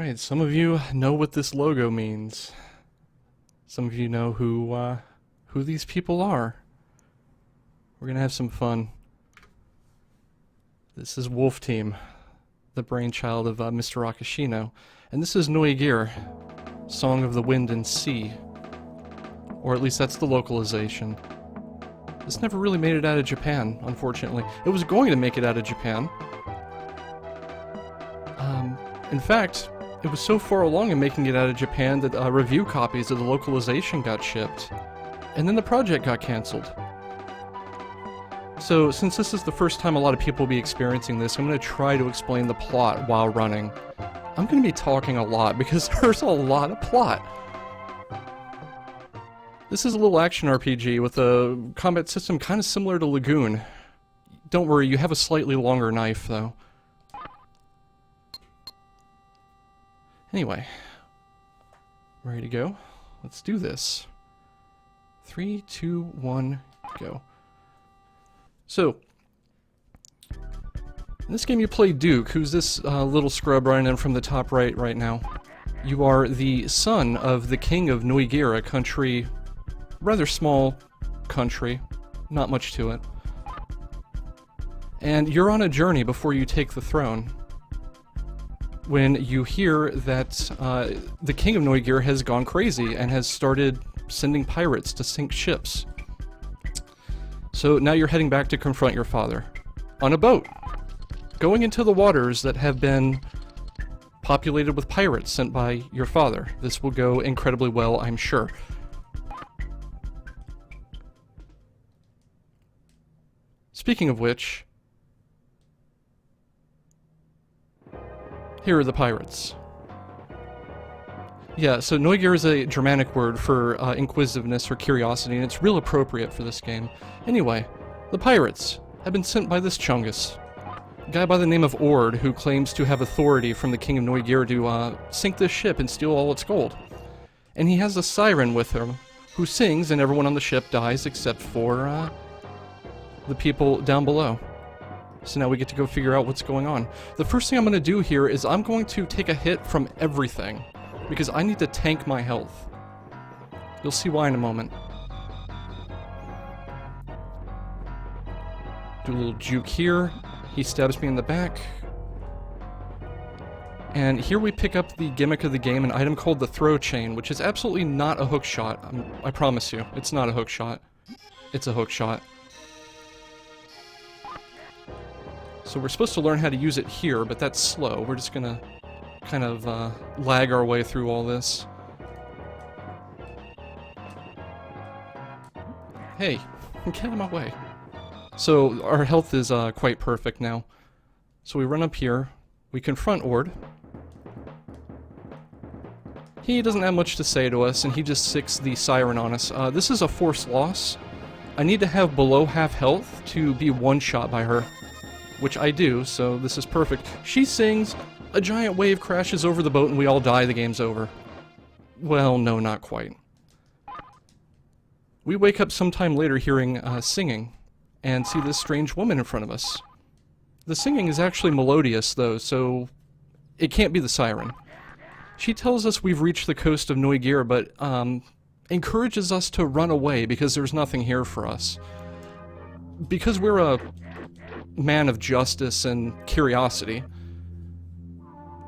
Alright, some of you know what this logo means. Some of you know who these people are. We're gonna have some fun. This is Wolf Team, the brainchild of Mr. Akashino. And this is Neugier, Song of the Wind and Sea. Or at least that's the localization. This never really made it out of Japan, unfortunately. It was going to make it out of Japan. In fact, it was so far along in making it out of Japan that review copies of the localization got shipped. And then the project got cancelled. So, since this is the first time a lot of people will be experiencing this, I'm going to try to explain the plot while running. I'm going to be talking a lot because there's a lot of plot. This is a little action RPG with a combat system kind of similar to Lagoon. Don't worry, you have a slightly longer knife, though. Anyway, ready to go? Let's do this. 3, 2, 1, go. So, in this game you play Duke, who's this little scrub running in from the top right now. You are the son of the king of Neugier, a country, rather small country, not much to it. And you're on a journey before you take the throne, when you hear that the king of Neugier has gone crazy and has started sending pirates to sink ships. So now you're heading back to confront your father. On a boat. Going into the waters that have been populated with pirates sent by your father. This will go incredibly well, I'm sure. Speaking of which, here are the pirates. Yeah, so Neugier is a Germanic word for inquisitiveness or curiosity, and it's real appropriate for this game. Anyway, the pirates have been sent by this Chungus, a guy by the name of Ord, who claims to have authority from the king of Neugier to sink this ship and steal all its gold. And he has a siren with him, who sings, and everyone on the ship dies except for the people down below. So now we get to go figure out what's going on. The first thing I'm going to do here is I'm going to take a hit from everything, because I need to tank my health. You'll see why in a moment. Do a little juke here. He stabs me in the back. And here we pick up the gimmick of the game, an item called the throw chain, which is absolutely not a hook shot. I promise you, it's not a hook shot. It's a hook shot. So we're supposed to learn how to use it here, but that's slow. We're just gonna kind of lag our way through all this. Hey, get out of my way. So our health is quite perfect now. So we run up here, we confront Ord. He doesn't have much to say to us, and he just sicks the siren on us. This is a forced loss. I need to have below half health to be one-shot by her, which I do, so this is perfect. She sings, a giant wave crashes over the boat, and we all die, the game's over. Well, no, not quite. We wake up sometime later hearing singing, and see this strange woman in front of us. The singing is actually melodious, though, so it can't be the siren. She tells us we've reached the coast of Neugier, but encourages us to run away because there's nothing here for us. Because we're a man of justice and curiosity,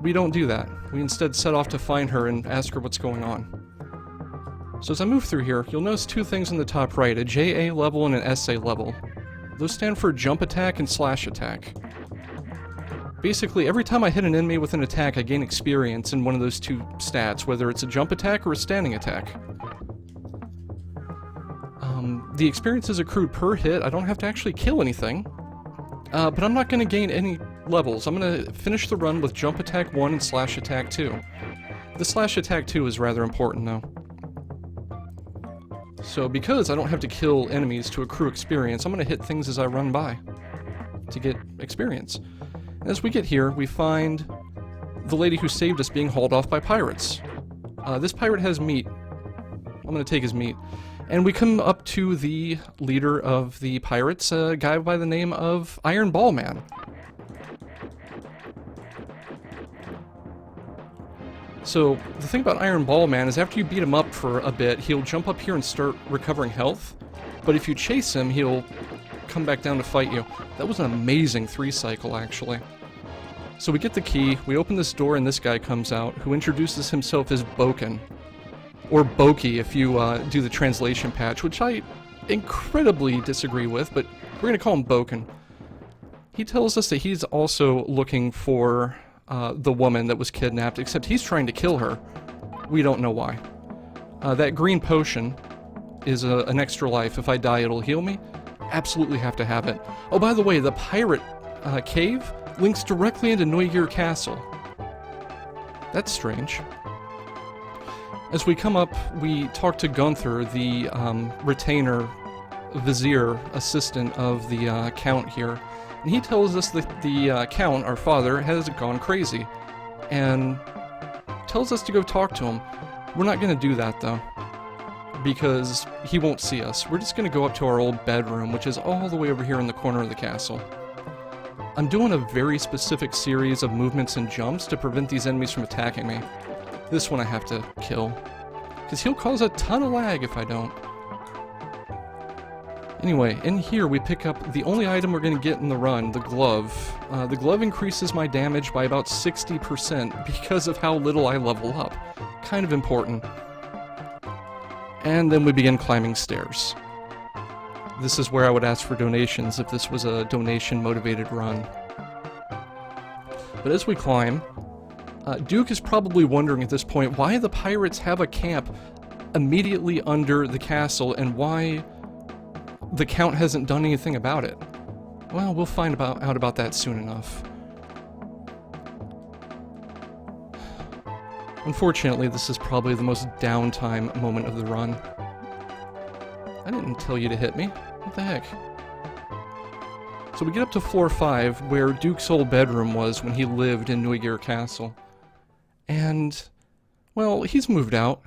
we don't do that. We instead set off to find her and ask her what's going on. So as I move through here, you'll notice two things on the top right, a JA level and an SA level. Those stand for jump attack and slash attack. Basically, every time I hit an enemy with an attack, I gain experience in one of those two stats, whether it's a jump attack or a standing attack. The experience is accrued per hit. I don't have to actually kill anything. But I'm not going to gain any levels. I'm going to finish the run with jump attack 1 and slash attack 2. The slash attack 2 is rather important, though. So because I don't have to kill enemies to accrue experience, I'm going to hit things as I run by to get experience. And as we get here, we find the lady who saved us being hauled off by pirates. This pirate has meat. I'm going to take his meat. And we come up to the leader of the pirates, a guy by the name of Iron Ball Man. So, the thing about Iron Ball Man is after you beat him up for a bit, he'll jump up here and start recovering health. But if you chase him, he'll come back down to fight you. That was an amazing 3-cycle, actually. So we get the key, we open this door, and this guy comes out, who introduces himself as Boken. Or Boki, if you do the translation patch, which I incredibly disagree with, but we're going to call him Boken. He tells us that he's also looking for the woman that was kidnapped, except he's trying to kill her. We don't know why. That green potion is an extra life. If I die, it'll heal me. Absolutely have to have it. Oh, by the way, the pirate cave links directly into Neugier Castle. That's strange. As we come up, we talk to Gunther, the retainer, vizier, assistant of the Count here. And he tells us that the Count, our father, has gone crazy. And tells us to go talk to him. We're not going to do that, though, because he won't see us. We're just going to go up to our old bedroom, which is all the way over here in the corner of the castle. I'm doing a very specific series of movements and jumps to prevent these enemies from attacking me. This one I have to kill, because he'll cause a ton of lag if I don't. Anyway, in here we pick up the only item we're going to get in the run, the glove. The glove increases my damage by about 60% because of how little I level up. Kind of important. And then we begin climbing stairs. This is where I would ask for donations if this was a donation-motivated run. But as we climb, Duke is probably wondering at this point why the pirates have a camp immediately under the castle and why the Count hasn't done anything about it. Well, we'll find out about that soon enough. Unfortunately, this is probably the most downtime moment of the run. I didn't tell you to hit me. What the heck? So we get up to floor 5, where Duke's old bedroom was when he lived in Neugier Castle. And, well, he's moved out.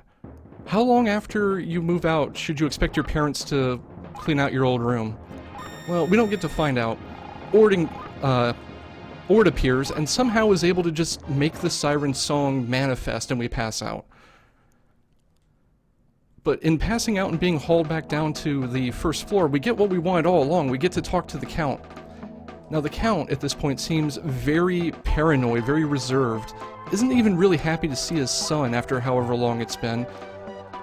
How long after you move out should you expect your parents to clean out your old room? Well, we don't get to find out. Ord appears and somehow is able to just make the siren song manifest and we pass out. But in passing out and being hauled back down to the first floor, we get what we wanted all along. We get to talk to the Count. Now the Count at this point seems very paranoid, very reserved. Isn't even really happy to see his son after however long it's been.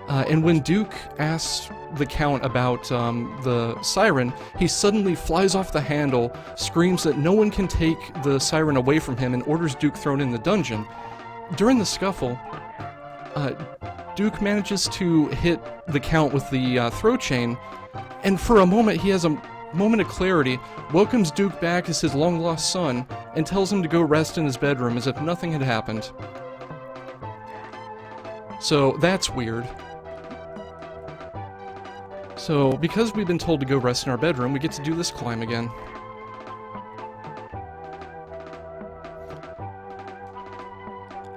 And when Duke asks the Count about the siren, he suddenly flies off the handle, screams that no one can take the siren away from him, and orders Duke thrown in the dungeon. During the scuffle, Duke manages to hit the Count with the throw chain, and for a moment he has a moment of clarity, welcomes Duke back as his long-lost son, and tells him to go rest in his bedroom as if nothing had happened. So that's weird. So, because we've been told to go rest in our bedroom, we get to do this climb again.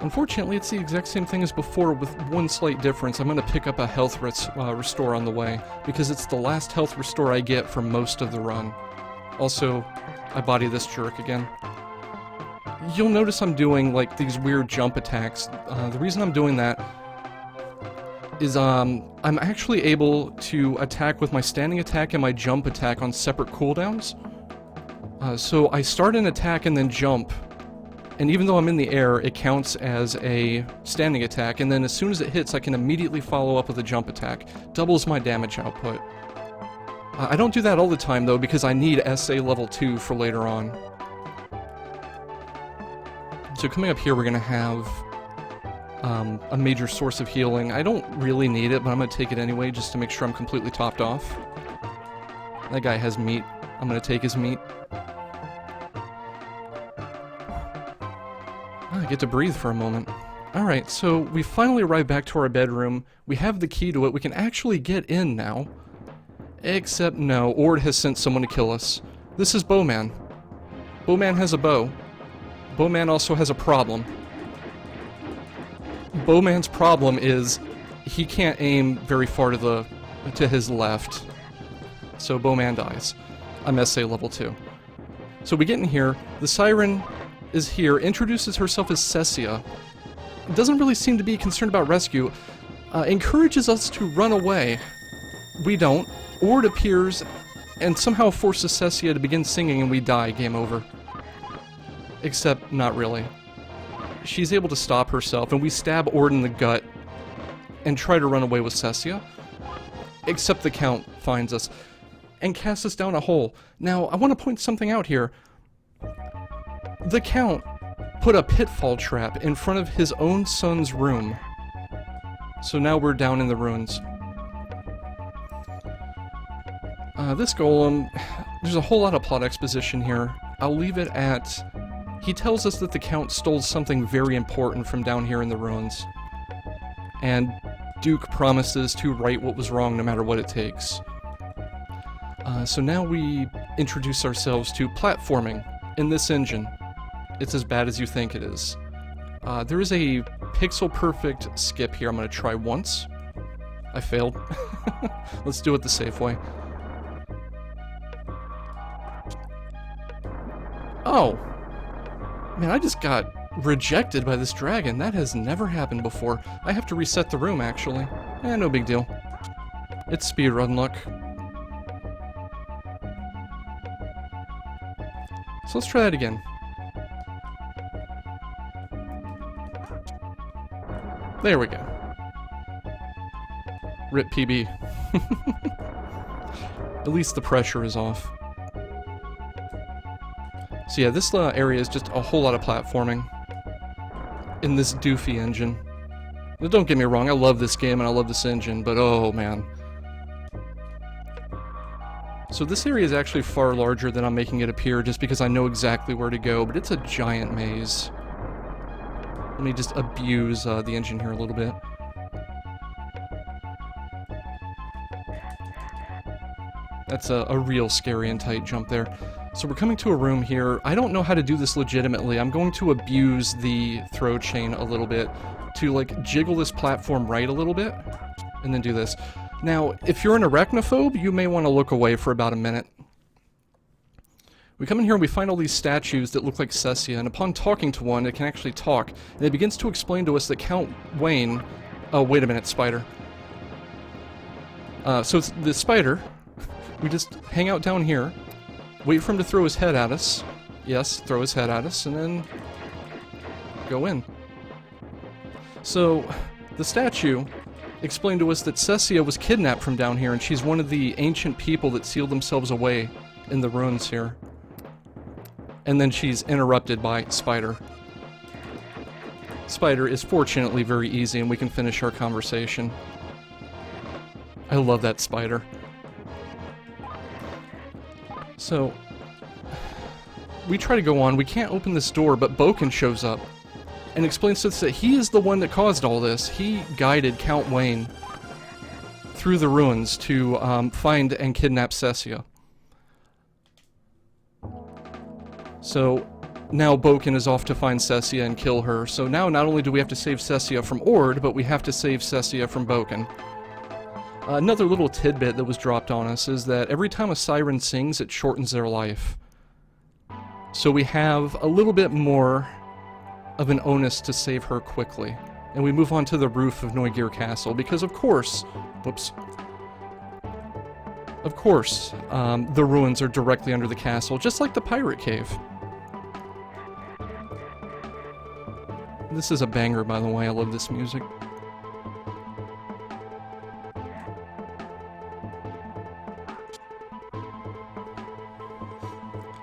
Unfortunately, it's the exact same thing as before with one slight difference. I'm going to pick up a health restore on the way, because it's the last health restore I get for most of the run. Also, I body this jerk again. You'll notice I'm doing, like, these weird jump attacks. The reason I'm doing that is I'm actually able to attack with my standing attack and my jump attack on separate cooldowns. So I start an attack and then jump, and even though I'm in the air, it counts as a standing attack, and then as soon as it hits, I can immediately follow up with a jump attack. Doubles my damage output. I don't do that all the time, though, because I need SA level 2 for later on. So coming up here, we're going to have a major source of healing. I don't really need it, but I'm going to take it anyway just to make sure I'm completely topped off. That guy has meat. I'm going to take his meat. I get to breathe for a moment. Alright, so we finally arrive back to our bedroom. We have the key to it. We can actually get in now. Except no, Ord has sent someone to kill us. This is Bowman. Bowman has a bow. Bowman also has a problem. Bowman's problem is he can't aim very far to his left. So Bowman dies. I'm SA level 2. So we get in here, the siren is here, introduces herself as Cessia, doesn't really seem to be concerned about rescue, encourages us to run away. We don't. Ord appears and somehow forces Cessia to begin singing and we die, game over. Except, not really. She's able to stop herself and we stab Ord in the gut and try to run away with Cessia. Except the Count finds us and casts us down a hole. Now, I want to point something out here. The Count put a pitfall trap in front of his own son's room. So now we're down in the ruins. This golem, there's a whole lot of plot exposition here. I'll leave it at, he tells us that the Count stole something very important from down here in the ruins. And Duke promises to right what was wrong no matter what it takes. So now we introduce ourselves to platforming in this engine. It's as bad as you think it is. There is a pixel-perfect skip here I'm going to try once. I failed. Let's do it the safe way. Oh! Man, I just got rejected by this dragon. That has never happened before. I have to reset the room, actually. No big deal. It's speedrun luck. So let's try that again. There we go. RIP PB. At least the pressure is off. So yeah, this area is just a whole lot of platforming in this doofy engine. Now, don't get me wrong, I love this game and I love this engine, but oh man. So this area is actually far larger than I'm making it appear just because I know exactly where to go, but it's a giant maze. Let me just abuse the engine here a little bit. That's a real scary and tight jump there. So we're coming to a room here. I don't know how to do this legitimately. I'm going to abuse the throw chain a little bit to like jiggle this platform right a little bit and then do this. Now, if you're an arachnophobe, you may want to look away for about a minute. We come in here and we find all these statues that look like Cessia, and upon talking to one, it can actually talk. And it begins to explain to us that Count Wayne... Oh, wait a minute, spider. So it's the spider. We just hang out down here, wait for him to throw his head at us. Yes, throw his head at us, and then go in. So, the statue explained to us that Cessia was kidnapped from down here, and she's one of the ancient people that sealed themselves away in the ruins here. And then she's interrupted by Spider. Spider is fortunately very easy, and we can finish our conversation. I love that spider. So, we try to go on. We can't open this door, but Boken shows up and explains to us that he is the one that caused all this. He guided Count Wayne through the ruins to find and kidnap Cessia. So now Boken is off to find Cessia and kill her. So now not only do we have to save Cessia from Ord, but we have to save Cessia from Boken. Another little tidbit that was dropped on us is that every time a siren sings, it shortens their life. So we have a little bit more of an onus to save her quickly. And we move on to the roof of Neugier Castle, because of course... Whoops. Of course, the ruins are directly under the castle, just like the pirate cave. This is a banger, by the way. I love this music.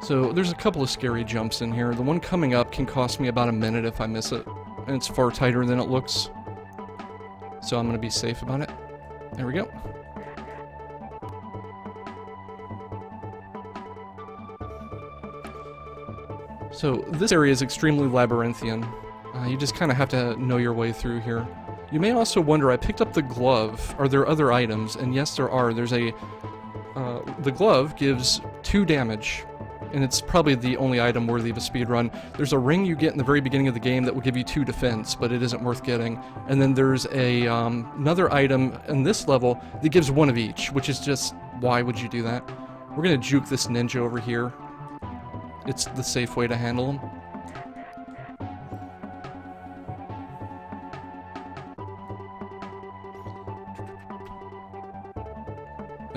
So, there's a couple of scary jumps in here. The one coming up can cost me about a minute if I miss it. And it's far tighter than it looks. So I'm going to be safe about it. There we go. So, this area is extremely labyrinthian. You just kind of have to know your way through here. You may also wonder, I picked up the glove. Are there other items? And yes, there are. There's a... the glove gives 2 damage. And it's probably the only item worthy of a speedrun. There's a ring you get in the very beginning of the game that will give you 2 defense, but it isn't worth getting. And then there's a another item in this level that gives 1 of each, which is just, why would you do that? We're gonna juke this ninja over here. It's the safe way to handle him.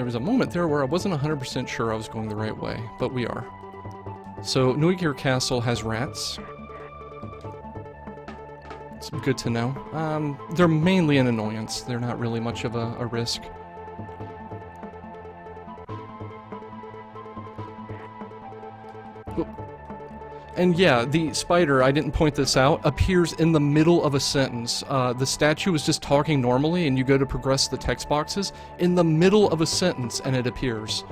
There was a moment there where I wasn't 100% sure I was going the right way, but we are. So, Neugier Castle has rats. It's good to know. They're mainly an annoyance. They're not really much of a risk. And yeah, the spider, I didn't point this out, appears in the middle of a sentence. The statue is just talking normally, and you go to progress the text boxes in the middle of a sentence, and it appears.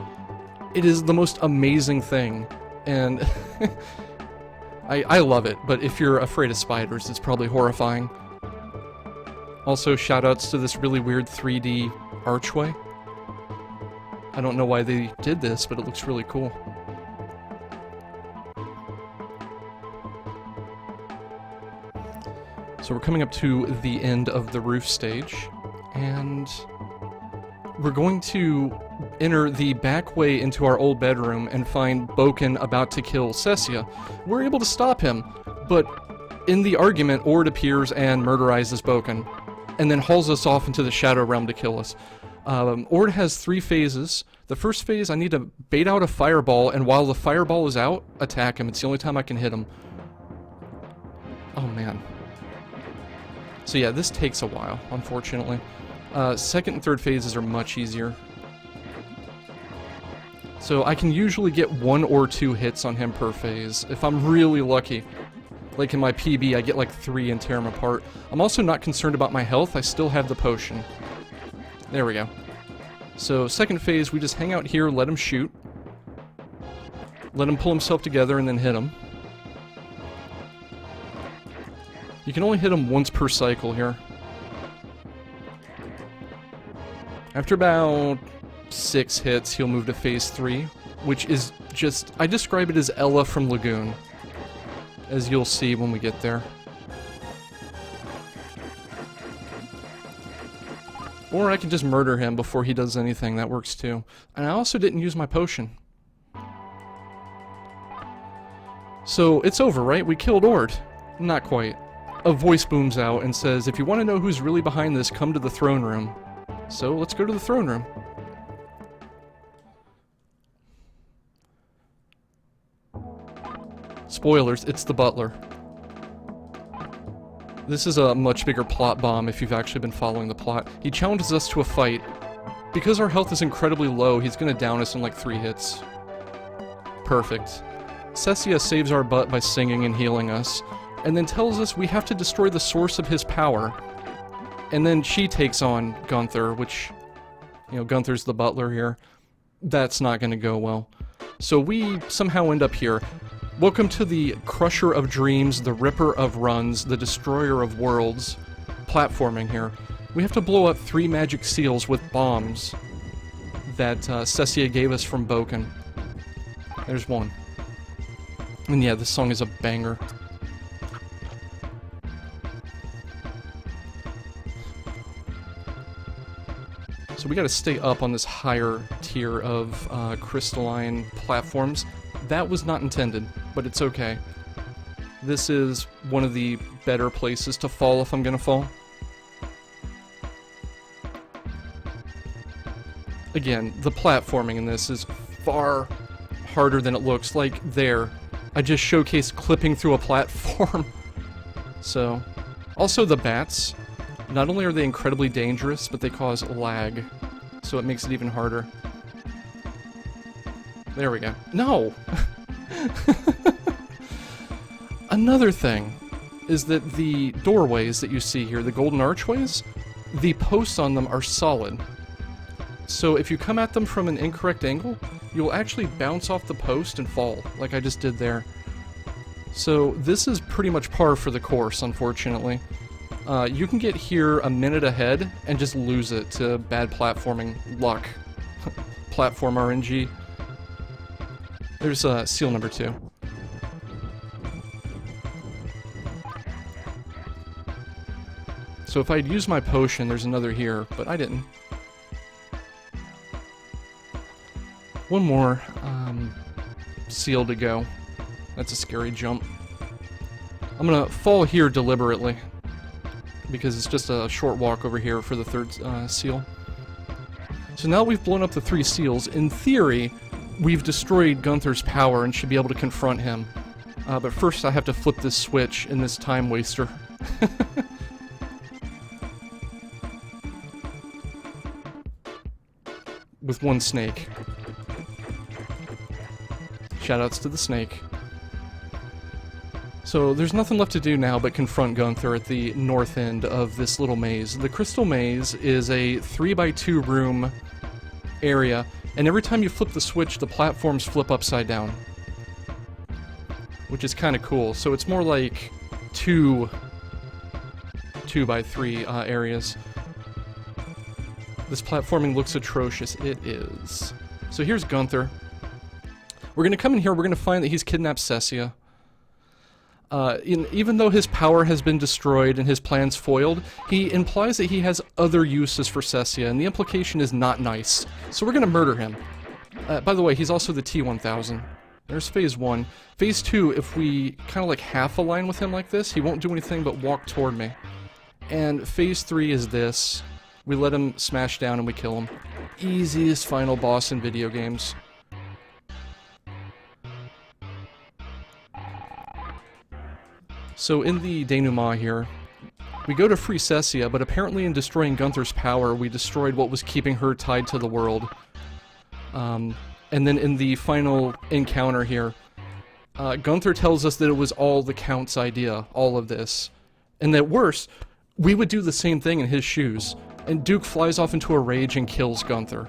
It is the most amazing thing, and I love it, but if you're afraid of spiders, it's probably horrifying. Also, shoutouts to this really weird 3D archway. I don't know why they did this, but it looks really cool. So we're coming up to the end of the roof stage, and we're going to enter the back way into our old bedroom and find Boken about to kill Cecia. We're able to stop him, but in the argument, Ord appears and murderizes Boken, and then hauls us off into the Shadow Realm to kill us. Ord has 3 phases. The first phase, I need to bait out a fireball, and while the fireball is out, attack him. It's the only time I can hit him. Oh man. So yeah, this takes a while, unfortunately. Second and third phases are much easier. So I can usually get 1 or 2 hits on him per phase, if I'm really lucky. Like in my PB, I get like 3 and tear him apart. I'm also not concerned about my health, I still have the potion. There we go. So second phase, we just hang out here, let him shoot. Let him pull himself together and then hit him. You can only hit him once per cycle here. After about 6 hits, he'll move to phase 3, which is just, I describe it as Ella from Lagoon, as you'll see when we get there. Or I can just murder him before he does anything, that works too. And I also didn't use my potion. So it's over, right? We killed Ord. Not quite. A voice booms out and says, if you want to know who's really behind this, come to the throne room. So let's go to the throne room. Spoilers, it's the butler. This is a much bigger plot bomb if you've actually been following the plot. He challenges us to a fight. Because our health is incredibly low, he's gonna down us in like 3 hits. Perfect. Cecia saves our butt by singing and healing us, and then tells us we have to destroy the source of his power. And then she takes on Gunther, which, you know, Gunther's the butler here. That's not gonna go well. So we somehow end up here. Welcome to the Crusher of Dreams, the Ripper of Runs, the Destroyer of Worlds platforming here. We have to blow up 3 magic seals with bombs that Cecia gave us from Boken. There's one. And yeah, this song is a banger. So we gotta stay up on this higher tier of crystalline platforms. That was not intended, but it's okay. This is one of the better places to fall if I'm gonna fall. Again, the platforming in this is far harder than it looks. Like there, I just showcased clipping through a platform. So, also the bats. Not only are they incredibly dangerous, but they cause lag, so it makes it even harder. There we go. No! Another thing is that the doorways that you see here, the golden archways, the posts on them are solid. So if you come at them from an incorrect angle, you'll actually bounce off the post and fall, like I just did there. So this is pretty much par for the course, unfortunately. You can get here a minute ahead and just lose it to bad platforming luck. Platform RNG. There's seal number 2. So if I'd used my potion, there's another here, but I didn't. One more seal to go. That's a scary jump. I'm gonna fall here deliberately, because it's just a short walk over here for the 3rd seal. So now we've blown up the 3 seals. In theory, we've destroyed Gunther's power and should be able to confront him. But first I have to flip this switch in this time waster. With one snake. Shoutouts to the snake. So there's nothing left to do now but confront Gunther at the north end of this little maze. The Crystal Maze is a 3x2 room area, and every time you flip the switch, the platforms flip upside down. Which is kind of cool. So it's more like 2x3 areas. This platforming looks atrocious. It is. So here's Gunther. We're going to come in here, we're going to find that he's kidnapped Cessia. Even though his power has been destroyed and his plans foiled, he implies that he has other uses for Cessia, and the implication is not nice. So we're going to murder him. By the way, he's also the T-1000. There's phase 1. Phase 2, if we kind of like half align with him like this, he won't do anything but walk toward me. And phase 3 is this. We let him smash down and we kill him. Easiest final boss in video games. So in the denouement here, we go to free Cessia, but apparently in destroying Gunther's power, we destroyed what was keeping her tied to the world. And then in the final encounter here, Gunther tells us that it was all the Count's idea, all of this. And that worse, we would do the same thing in his shoes. And Duke flies off into a rage and kills Gunther.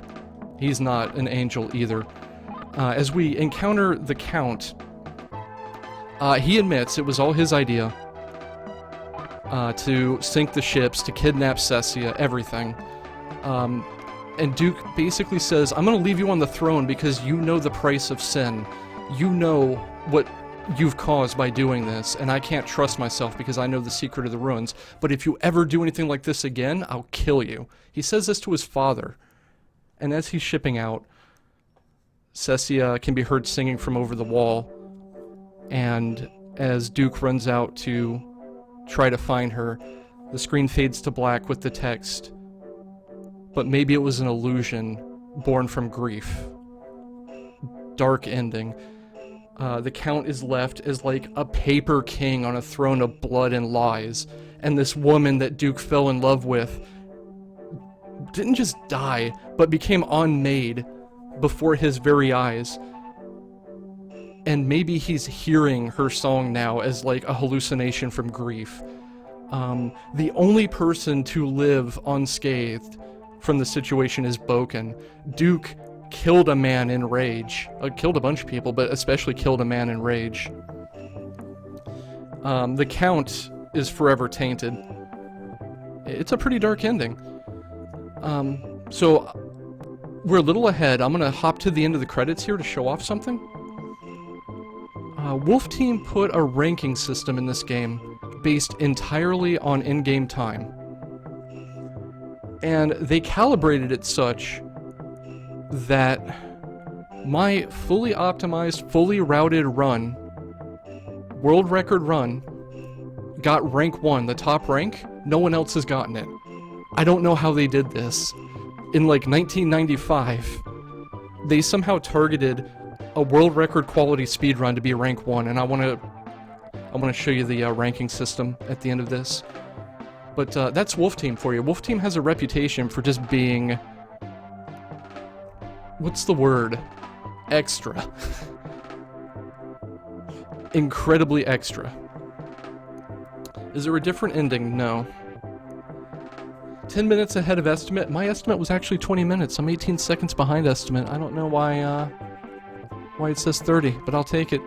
He's not an angel either. As we encounter the Count, he admits it was all his idea to sink the ships, to kidnap Cessia, everything. And Duke basically says, I'm going to leave you on the throne because you know the price of sin. You know what you've caused by doing this, and I can't trust myself because I know the secret of the ruins. But if you ever do anything like this again, I'll kill you. He says this to his father. And as he's shipping out, Cessia can be heard singing from over the wall. And as Duke runs out to try to find her, the screen fades to black with the text, but maybe it was an illusion born from grief. Dark ending. The Count is left as like a paper king on a throne of blood and lies, and this woman that Duke fell in love with didn't just die, but became unmade before his very eyes. And maybe he's hearing her song now as like a hallucination from grief. The only person to live unscathed from the situation is Boken. Duke killed a man in rage. Killed a bunch of people, but especially killed a man in rage. The Count is forever tainted. It's a pretty dark ending. So we're a little ahead. I'm gonna hop to the end of the credits here to show off something. Wolf Team put a ranking system in this game based entirely on in-game time. And they calibrated it such that my fully optimized, fully routed run, world record run, got rank 1, the top rank. No one else has gotten it. I don't know how they did this. In like 1995, they somehow targeted a world record quality speedrun to be rank 1, and I want to show you the ranking system at the end of this. But that's Wolf Team for you. Wolf Team has a reputation for just being, what's the word? Extra. Incredibly extra. Is there a different ending? No. 10 minutes ahead of estimate. My estimate was actually 20 minutes. I'm 18 seconds behind estimate. I don't know why it says 30, but I'll take it.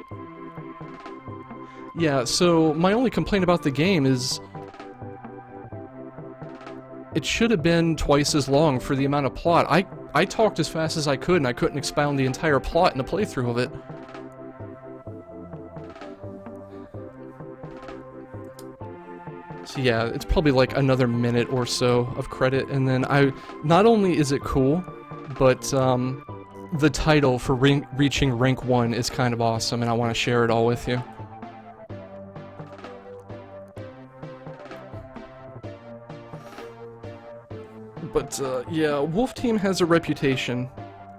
Yeah, so my only complaint about the game is it should have been twice as long for the amount of plot. I talked as fast as I could, and I couldn't expound the entire plot in a playthrough of it. So yeah, it's probably like another minute or so of credit, and then not only is it cool, but the title for reaching rank 1 is kind of awesome, and I want to share it all with you. But But, yeah, Wolf Team has a reputation,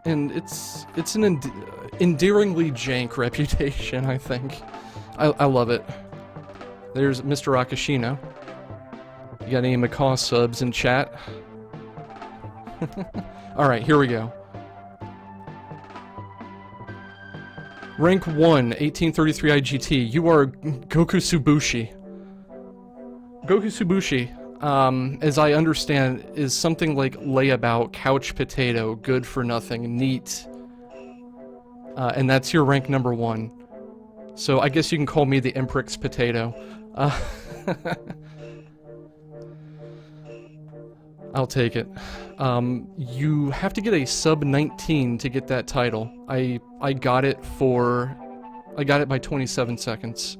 and it's an endearingly jank reputation, I think. I love it. There's Mr. Akashino. You got any Macaw subs in chat? Alright, here we go. Rank 1, 1833 IGT. You are Goku Tsubushi. Goku Tsubushi, as I understand, is something like layabout, couch potato, good for nothing, neat. And that's your rank number 1. So I guess you can call me the Emprix potato. I'll take it. You have to get a sub 19 to get that title. I got it by 27 seconds.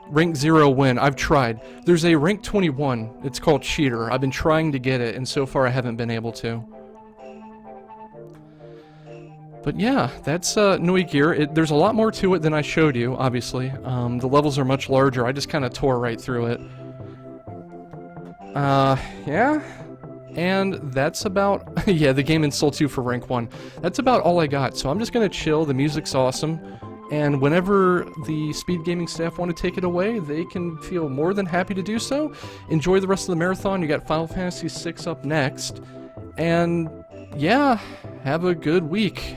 Rank 0 win. I've tried. There's a rank 21. It's called Cheater. I've been trying to get it, and so far I haven't been able to. But yeah, that's Neugier. There's a lot more to it than I showed you, obviously. The levels are much larger. I just kind of tore right through it. Yeah. And that's about... yeah, the game insults you for rank 1. That's about all I got, so I'm just gonna chill. The music's awesome. And whenever the SpeedGaming staff want to take it away, they can feel more than happy to do so. Enjoy the rest of the marathon. You got Final Fantasy VI up next. And yeah, have a good week.